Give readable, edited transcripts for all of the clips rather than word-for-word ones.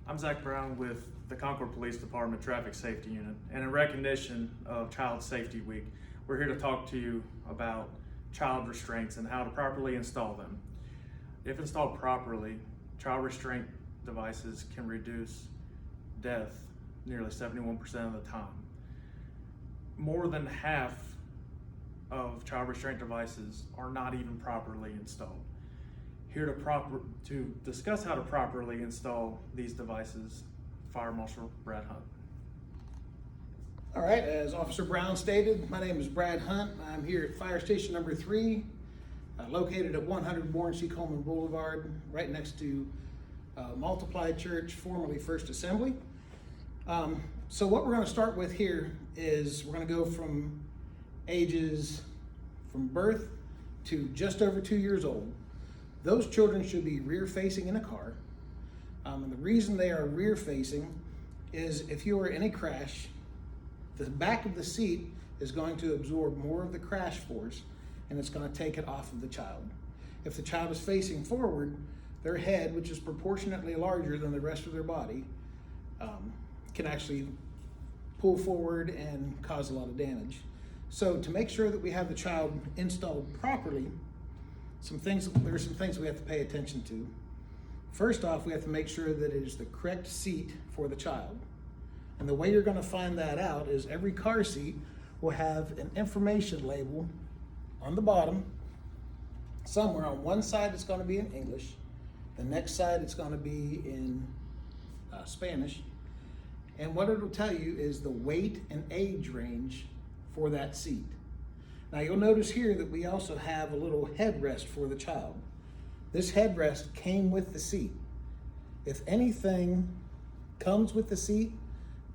I'm Zach Brown with the Concord Police Department Traffic Safety Unit, and in recognition of Child Safety Week, we're here to talk to you about child restraints and how to properly install them. If installed properly, child restraint devices can reduce death nearly 71% of the time. More than half of child restraint devices are not even properly installed. Here to discuss how to properly install these devices, Fire Marshal Brad Hunt. All right, as Officer Brown stated, my name is Brad Hunt. I'm here at Fire Station number 3, located at 100 Warren C. Coleman Boulevard, right next to Multiplied Church, formerly First Assembly. So what we're going to start with here is we're going to go from ages from birth to just over 2 years old. Those children should be rear facing in a car. And the reason they are rear facing is if you are in a crash, the back of the seat is going to absorb more of the crash force and it's going to take it off of the child. If the child is facing forward, their head, which is proportionately larger than the rest of their body, can actually pull forward and cause a lot of damage. So to make sure that we have the child installed properly, there are some things we have to pay attention to. First off, we have to make sure that it is the correct seat for the child. And the way you're going to find that out is every car seat will have an information label on the bottom. Somewhere on one side it's going to be in English, the next side it's going to be in Spanish. And what it'll tell you is the weight and age range for that seat. Now you'll notice here that we also have a little headrest for the child. This headrest came with the seat. If anything comes with the seat,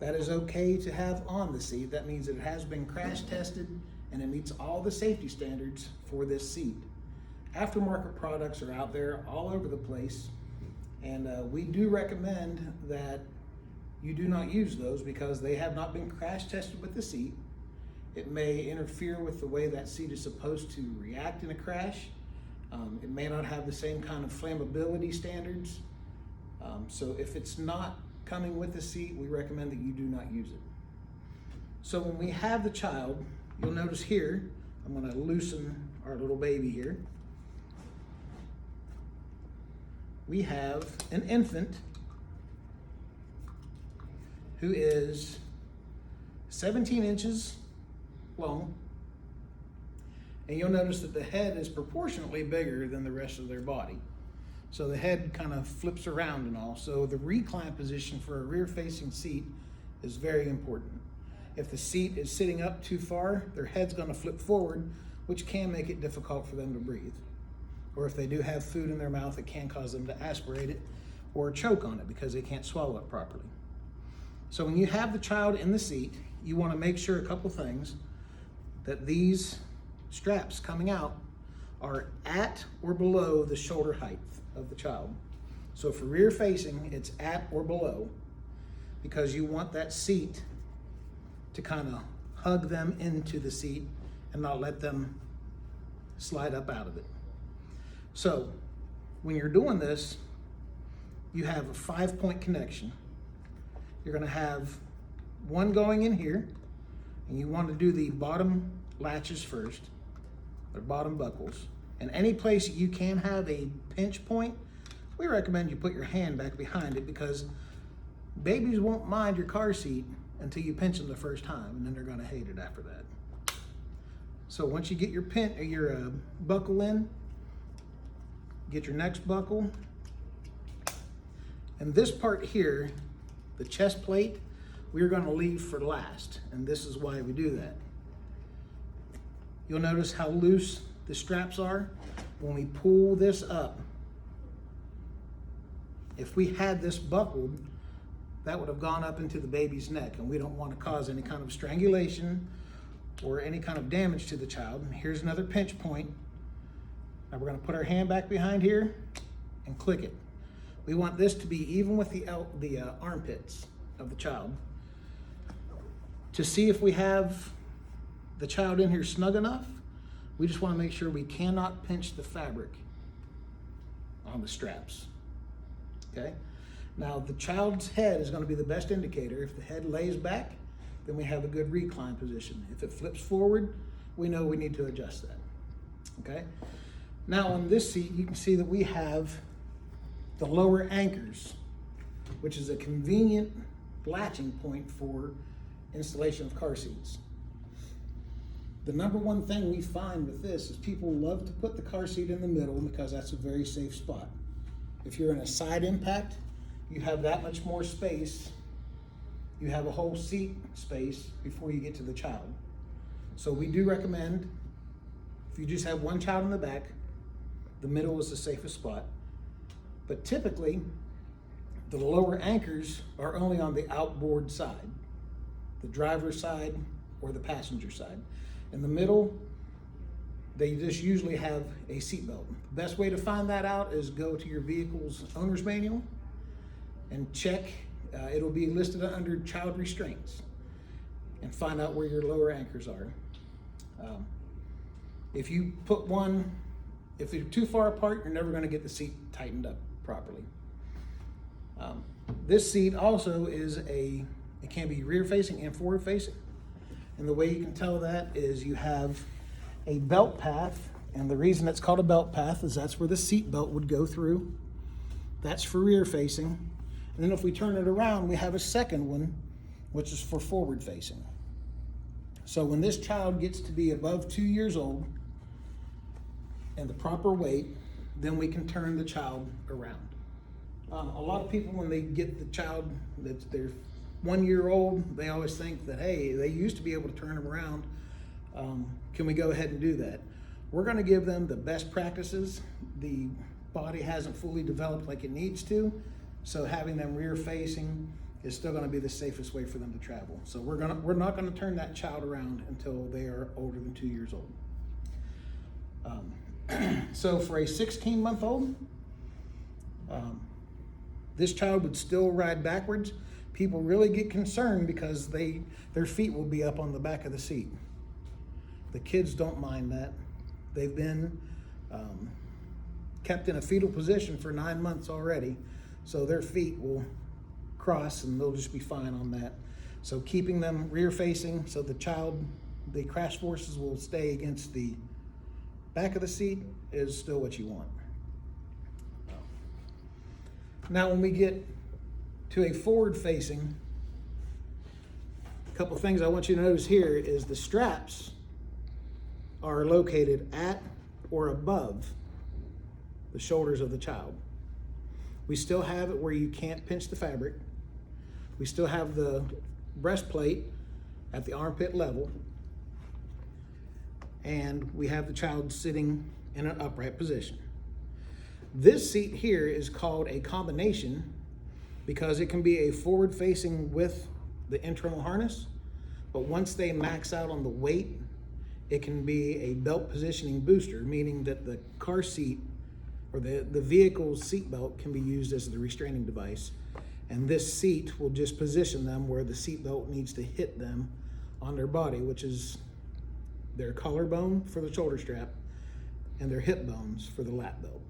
that is okay to have on the seat. That means it has been crash tested and it meets all the safety standards for this seat. Aftermarket products are out there all over the place, and we do recommend that you do not use those because they have not been crash tested with the seat. It may interfere with the way that seat is supposed to react in a crash. It may not have the same kind of flammability standards. So if it's not coming with the seat, we recommend that you do not use it. So when we have the child, you'll notice here, I'm going to loosen our little baby here. We have an infant who is 17 inches long, and you'll notice that the head is proportionately bigger than the rest of their body. So the head kind of flips around and all. So the recline position for a rear facing seat is very important. If the seat is sitting up too far, their head's going to flip forward, which can make it difficult for them to breathe. Or if they do have food in their mouth, it can cause them to aspirate it or choke on it because they can't swallow it properly. So when you have the child in the seat, you want to make sure a couple things, that these straps coming out are at or below the shoulder height of the child. So for rear facing, it's at or below, because you want that seat to kind of hug them into the seat and not let them slide up out of it. So when you're doing this, you have a 5-point connection. You're going to have one going in here, and you want to do the bottom latches first, or bottom buckles. And any place you can have a pinch point, we recommend you put your hand back behind it, because babies won't mind your car seat until you pinch them the first time, and then they're going to hate it after that. So once you get your buckle in, get your next buckle, and this part here, the chest plate, we're going to leave for last, and this is why we do that. You'll notice how loose the straps are. When we pull this up, if we had this buckled, that would have gone up into the baby's neck, and we don't want to cause any kind of strangulation or any kind of damage to the child. Here's another pinch point. Now we're going to put our hand back behind here and click it. We want this to be even with the armpits of the child. To see if we have the child in here snug enough, we just want to make sure we cannot pinch the fabric on the straps. Okay? Now, the child's head is going to be the best indicator. If the head lays back, then we have a good recline position. If it flips forward, we know we need to adjust that. Okay? Now, on this seat, you can see that we have the lower anchors, which is a convenient latching point for installation of car seats. The number one thing we find with this is people love to put the car seat in the middle because that's a very safe spot. If you're in a side impact, you have that much more space. You have a whole seat space before you get to the child. So we do recommend, if you just have one child in the back, the middle is the safest spot. But typically, the lower anchors are only on the outboard side, the driver's side or the passenger side. In the middle, they just usually have a seat belt. The best way to find that out is go to your vehicle's owner's manual and check. It'll be listed under child restraints, and find out where your lower anchors are. If you put one, if they're too far apart, you're never going to get the seat tightened up properly. This seat also is it can be rear facing and forward facing. And the way you can tell that is you have a belt path, and the reason it's called a belt path is that's where the seat belt would go through. That's for rear facing. And then if we turn it around, we have a second one, which is for forward facing. So when this child gets to be above 2 years old and the proper weight, then we can turn the child around. A lot of people, when they get the child that's they're 1 year old, they always think that, hey, they used to be able to turn them around. Can we go ahead and do that? We're going to give them the best practices. The body hasn't fully developed like it needs to, so having them rear facing is still going to be the safest way for them to travel. So we're not going to turn that child around until they are older than 2 years old. So for a 16-month-old, this child would still ride backwards. People really get concerned because their feet will be up on the back of the seat. The kids don't mind that. They've been kept in a fetal position for 9 months already, so their feet will cross and they'll just be fine on that. So keeping them rear facing so the crash forces will stay against the back of the seat is still what you want. Now when we get to a forward facing, a couple things I want you to notice here is the straps are located at or above the shoulders of the child. We still have it where you can't pinch the fabric. We still have the breastplate at the armpit level. And we have the child sitting in an upright position. This seat here is called a combination because it can be a forward facing with the internal harness, but once they max out on the weight, it can be a belt positioning booster, meaning that the car seat or the vehicle's seat belt can be used as the restraining device. And this seat will just position them where the seat belt needs to hit them on their body, which is their collarbone for the shoulder strap and their hip bones for the lap belt.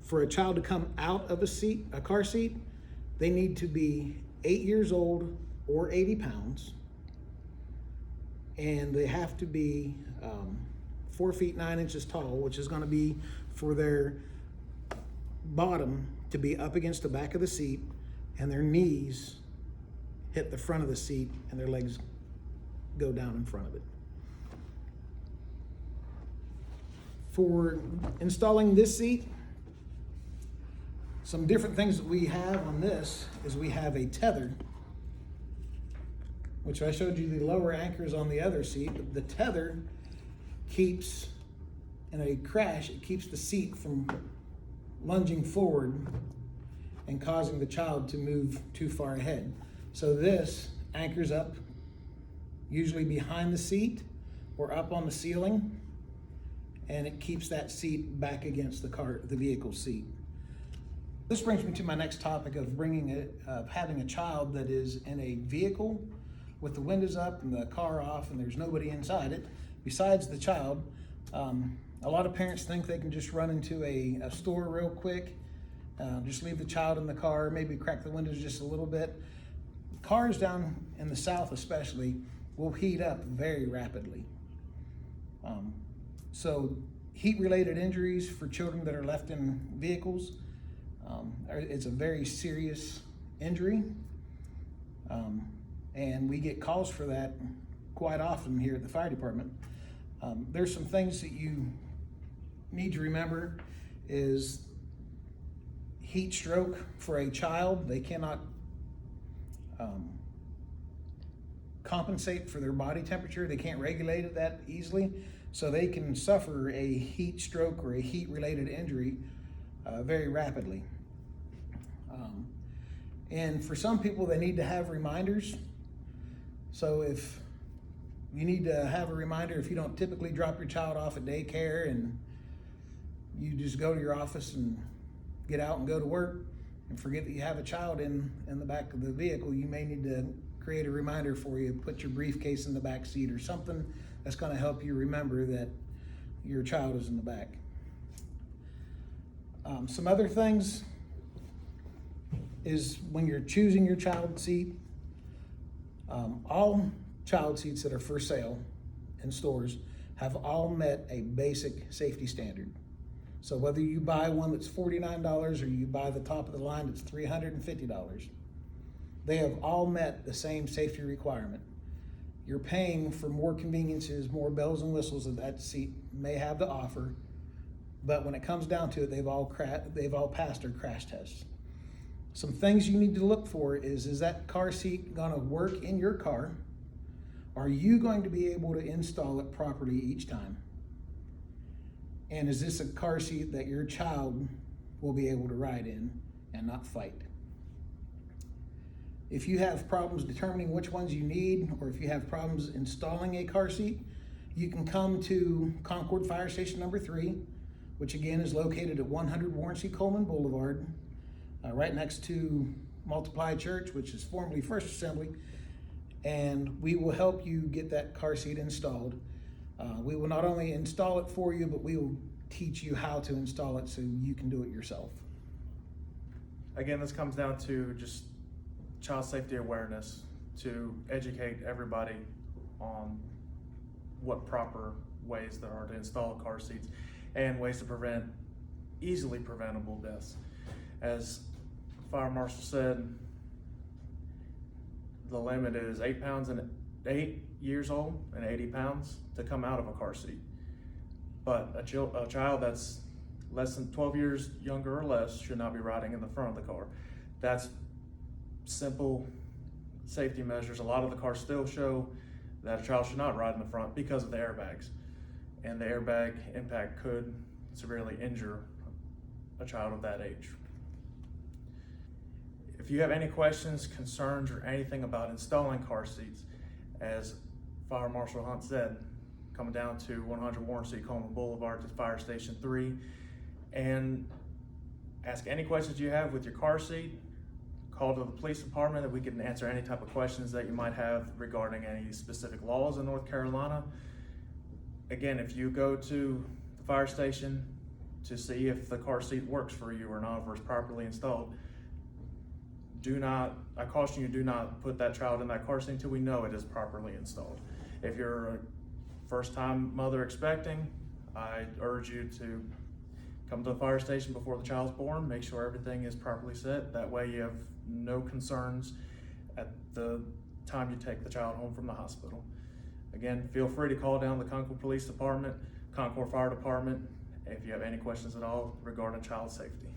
For a child to come out of a car seat, they need to be 8 years old or 80 pounds. And they have to be 4 feet 9 inches tall, which is going to be for their bottom to be up against the back of the seat and their knees hit the front of the seat and their legs go down in front of it. For installing this seat, some different things that we have on this is we have a tether, which I showed you the lower anchors on the other seat. But the tether keeps, in a crash, it keeps the seat from lunging forward and causing the child to move too far ahead. So this anchors up, usually behind the seat or up on the ceiling, and it keeps that seat back against the vehicle seat. This brings me to my next topic of having a child that is in a vehicle with the windows up and the car off and there's nobody inside it besides the child. A lot of parents think they can just run into a store real quick Just leave the child in the car, maybe crack the windows just a little bit. Cars down in the south especially will heat up very rapidly. So heat-related injuries for children that are left in vehicles, it's a very serious injury. And we get calls for that quite often here at the fire department. There's some things that you need to remember is heat stroke for a child. They cannot compensate for their body temperature. They can't regulate it that easily. So they can suffer a heat stroke or a heat-related injury very rapidly. And for some people, they need to have reminders. So if you need to have a reminder, if you don't typically drop your child off at daycare and you just go to your office and get out and go to work and forget that you have a child in the back of the vehicle, you may need to create a reminder for you, put your briefcase in the back seat or something that's going to help you remember that your child is in the back. Some other things is when you're choosing your child seat, all child seats that are for sale in stores have all met a basic safety standard. So whether you buy one that's $49 or you buy the top of the line that's $350, they have all met the same safety requirement. You're paying for more conveniences, more bells and whistles that seat may have to offer, but when it comes down to it, they've all passed their crash tests. Some things you need to look for is that car seat gonna work in your car? Are you going to be able to install it properly each time? And is this a car seat that your child will be able to ride in and not fight? If you have problems determining which ones you need, or if you have problems installing a car seat, you can come to Concord Fire Station number 3, which again is located at 100 Warren C. Coleman Boulevard, right next to Multiply Church, which is formerly First Assembly, and we will help you get that car seat installed. We will not only install it for you, but we will teach you how to install it so you can do it yourself. Again, this comes down to just child safety awareness, to educate everybody on what proper ways there are to install car seats and ways to prevent easily preventable deaths. As Fire Marshal said, the limit is 8 years old and 80 pounds to come out of a car seat. But a child that's less than 12 years younger or less should not be riding in the front of the car. That's simple safety measures. A lot of the cars still show that a child should not ride in the front because of the airbags. And the airbag impact could severely injure a child of that age. If you have any questions, concerns, or anything about installing car seats, as Fire Marshal Hunt said, come down to 100 Warren C. Coleman Boulevard to Fire Station 3 and ask any questions you have with your car seat. Call to the police department that we can answer any type of questions that you might have regarding any specific laws in North Carolina. Again, if you go to the fire station to see if the car seat works for you or not, or is properly installed, I caution you, do not put that child in that car seat until we know it is properly installed. If you're a first-time mother expecting, I urge you to come to the fire station before the child's born, make sure everything is properly set. That way you have no concerns at the time you take the child home from the hospital. Again, feel free to call down the Concord Police Department, Concord Fire Department, if you have any questions at all regarding child safety.